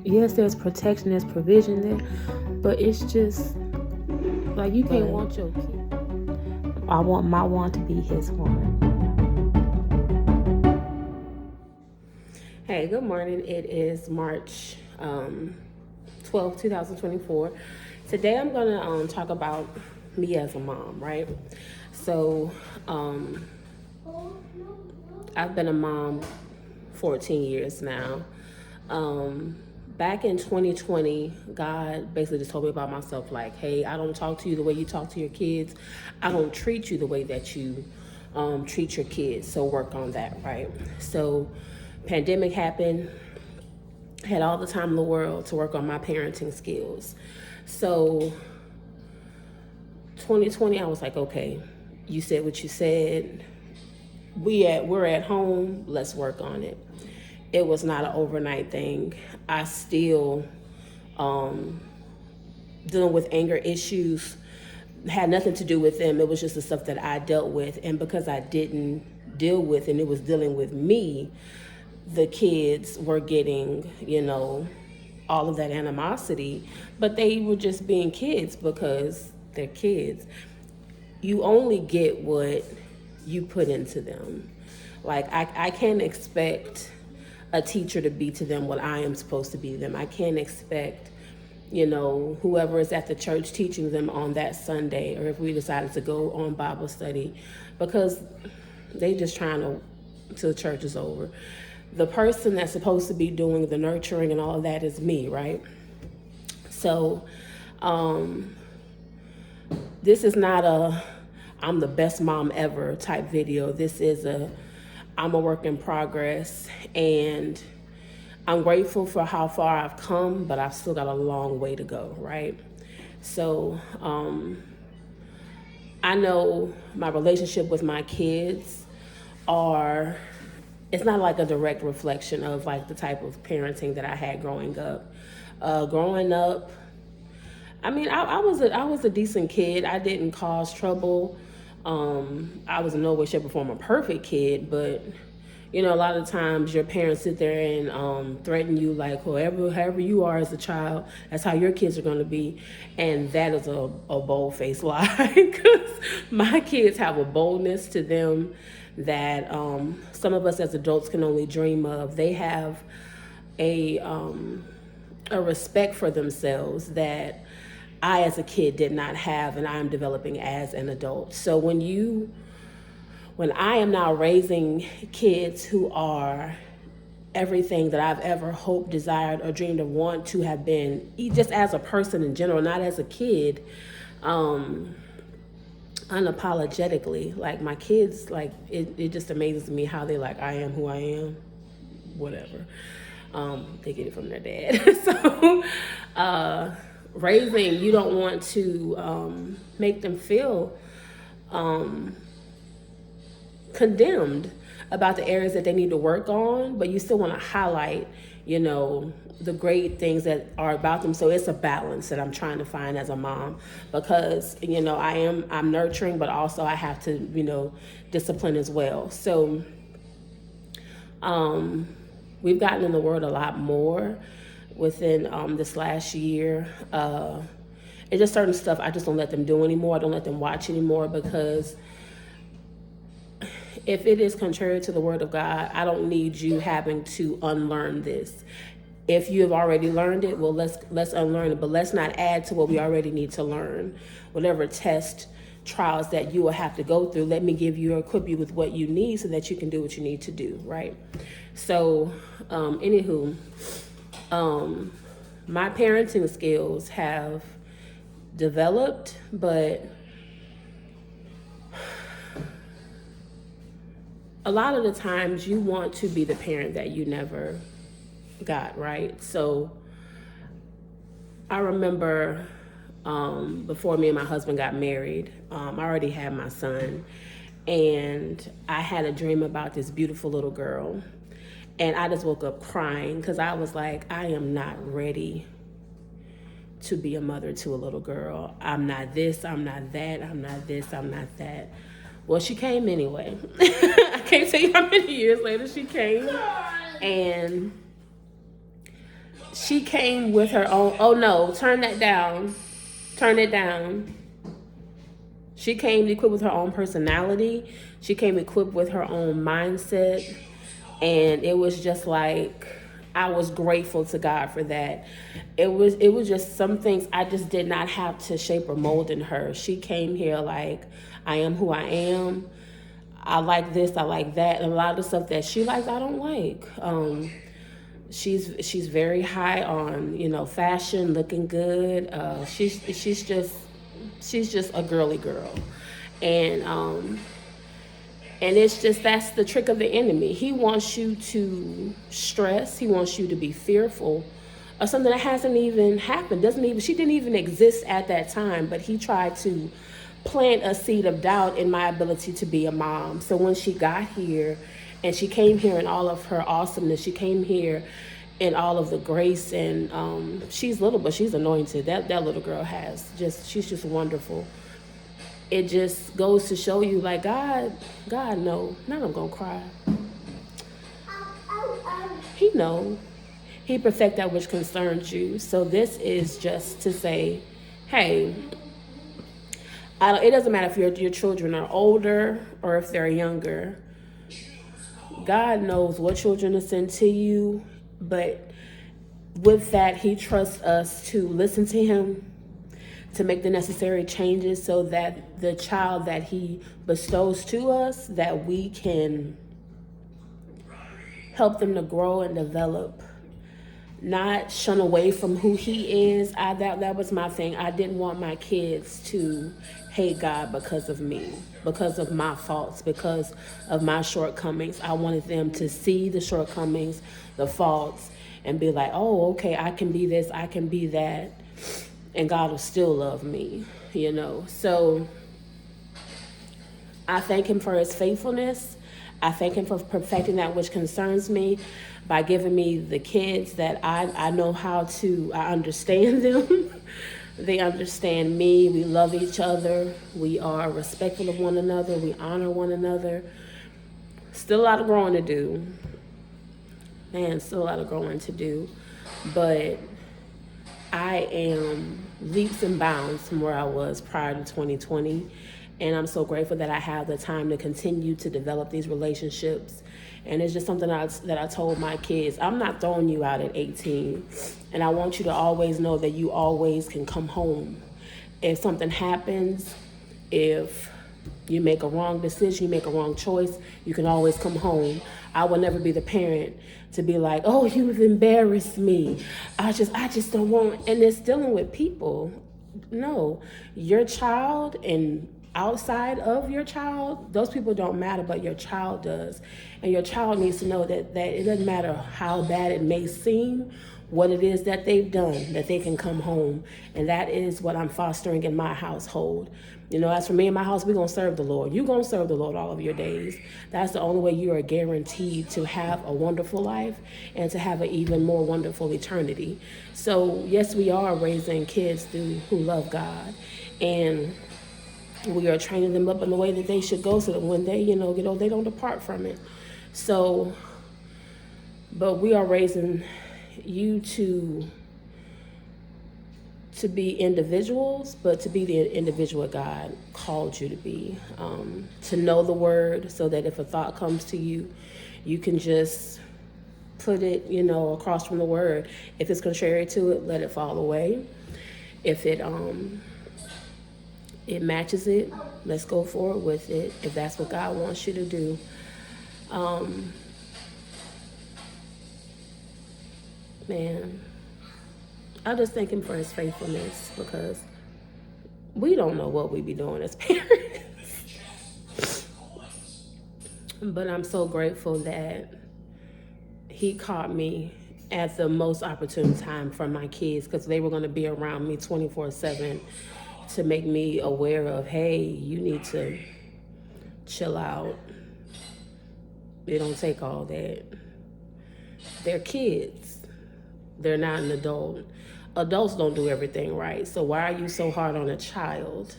yes, there's protection, there's provision there, but it's just like you can't want your kid. I want my one to be his one. Hey, good morning. It is March 12, 2024. Today I'm going to talk about me as a mom, right? So I've been a mom 14 years now. Back in 2020, God basically just told me about myself, like, hey, I don't talk to you the way you talk to your kids. I don't treat you the way that you treat your kids. So work on that, right? So pandemic happened. Had all the time in the world to work on my parenting skills. So 2020, I was like, okay, you said what you said. We're at home. Let's work on it. It was not an overnight thing. I still dealing with anger issues. Had nothing to do with them. It was just the stuff that I dealt with, and because I didn't deal with, and it was dealing with me, the kids were getting, all of that animosity, but they were just being kids because they're kids. You only get what you put into them. Like, I can't expect a teacher to be to them what I am supposed to be to them. I can't expect, whoever is at the church teaching them on that Sunday, or if we decided to go on Bible study, because they just trying to, till the church is over. The person that's supposed to be doing the nurturing and all of that is me, right? So, this is not a I'm the best mom ever type video. This is I'm a work in progress, and I'm grateful for how far I've come, but I've still got a long way to go, right? So I know my relationship with my kids it's not like a direct reflection of like the type of parenting that I had growing up. I mean, I was a decent kid. I didn't cause trouble. I was in no way, shape, or form a perfect kid, but a lot of times your parents sit there and threaten you like, however you are as a child, that's how your kids are going to be, and that is a bold-faced lie. Because my kids have a boldness to them that some of us as adults can only dream of. They have a respect for themselves that I as a kid did not have, and I'm developing as an adult. So when I am now raising kids who are everything that I've ever hoped, desired, or dreamed of want to have been, just as a person in general, not as a kid, unapologetically, like my kids, like it just amazes me how they like, I am who I am, whatever. They get it from their dad. So raising, you don't want to make them feel condemned about the areas that they need to work on, but you still want to highlight, the great things that are about them. So it's a balance that I'm trying to find as a mom, because, I'm nurturing, but also I have to, discipline as well. So we've gotten in the Word a lot more within this last year. It's just certain stuff I just don't let them do anymore. I don't let them watch anymore, because if it is contrary to the Word of God, I don't need you having to unlearn this. If you have already learned it, well, let's unlearn it, but let's not add to what we already need to learn. Whatever trials that you will have to go through, let me give you or equip you with what you need so that you can do what you need to do, right? So, anywho, my parenting skills have developed, but a lot of the times you want to be the parent that you never got, right? So I remember before me and my husband got married, I already had my son, and I had a dream about this beautiful little girl, and I just woke up crying because I was like, I am not ready to be a mother to a little girl. I'm not this, I'm not that, I'm not this, I'm not that. Well, she came anyway. I can't tell you how many years later she came. And She came with her own. Oh no, turn that down. Turn it down. She came equipped with her own personality. She came equipped with her own mindset. And it was just like, I was grateful to God for that. It was just some things I just did not have to shape or mold in her. She came here like, I am who I am. I like this, I like that. And a lot of the stuff that she likes, I don't like. She's very high on, fashion, looking good. She's just a girly girl. And it's just, that's the trick of the enemy. He wants you to stress. He wants you to be fearful of something that hasn't even happened. She didn't even exist at that time, but he tried to plant a seed of doubt in my ability to be a mom. So when she got here, and she came here in all of her awesomeness, she came here in all of the grace, and she's little, but she's anointed. That little girl she's just wonderful. It just goes to show you, like, God, no, not I'm gonna cry. He knows. He perfect that which concerns you. So this is just to say, hey, it doesn't matter if your children are older or if they're younger. God knows what children to send to you, but with that, he trusts us to listen to him, to make the necessary changes so that the child that he bestows to us, that we can help them to grow and develop, not shun away from who he is. That was my thing. I didn't want my kids to hate God because of me, because of my faults, because of my shortcomings. I wanted them to see the shortcomings, the faults, and be like, oh, okay, I can be this, I can be that, and God will still love me, So I thank him for his faithfulness. I thank him for perfecting that which concerns me by giving me the kids that I know I understand them. They understand me. We love each other. We are respectful of one another. We honor one another. Still a lot of growing to do. Man, still a lot of growing to do. But I am leaps and bounds from where I was prior to 2020. And I'm so grateful that I have the time to continue to develop these relationships. And it's just something that I told my kids. I'm not throwing you out at 18. And I want you to always know that you always can come home. If something happens, if you make a wrong decision, you make a wrong choice, you can always come home. I will never be the parent to be like, oh, you've embarrassed me. I just don't want, and it's dealing with people. No, your child and outside of your child, those people don't matter, but your child does. And your child needs to know that it doesn't matter how bad it may seem, what it is that they've done, that they can come home. And that is what I'm fostering in my household. As for me and my house, we're going to serve the Lord. You're going to serve the Lord all of your days. That's the only way you are guaranteed to have a wonderful life and to have an even more wonderful eternity. So, yes, we are raising kids who love God. And we are training them up in the way that they should go so that when they, get old, they don't depart from it. So, but we are raising you to be individuals, but to be the individual God called you to be, to know the word so that if a thought comes to you, you can just put it, across from the word. If it's contrary to it, let it fall away. If it matches it, let's go forward with it, if that's what God wants you to do. Man, I just thank him for his faithfulness, because we don't know what we be doing as parents. But I'm so grateful that he caught me at the most opportune time for my kids, because they were going to be around me 24/7 to make me aware of, hey, you need to chill out. It don't take all that. They're kids. They're not an adult. Adults don't do everything right. So why are you so hard on a child?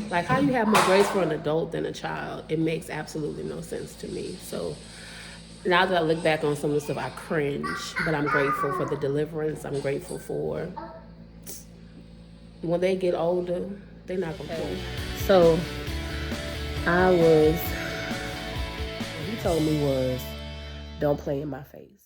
Like, how you have more grace for an adult than a child? It makes absolutely no sense to me. So Now that I look back on some of the stuff, I cringe, but I'm grateful for the deliverance. I'm grateful for when they get older, they're not gonna play. So what he told me was, don't play in my face.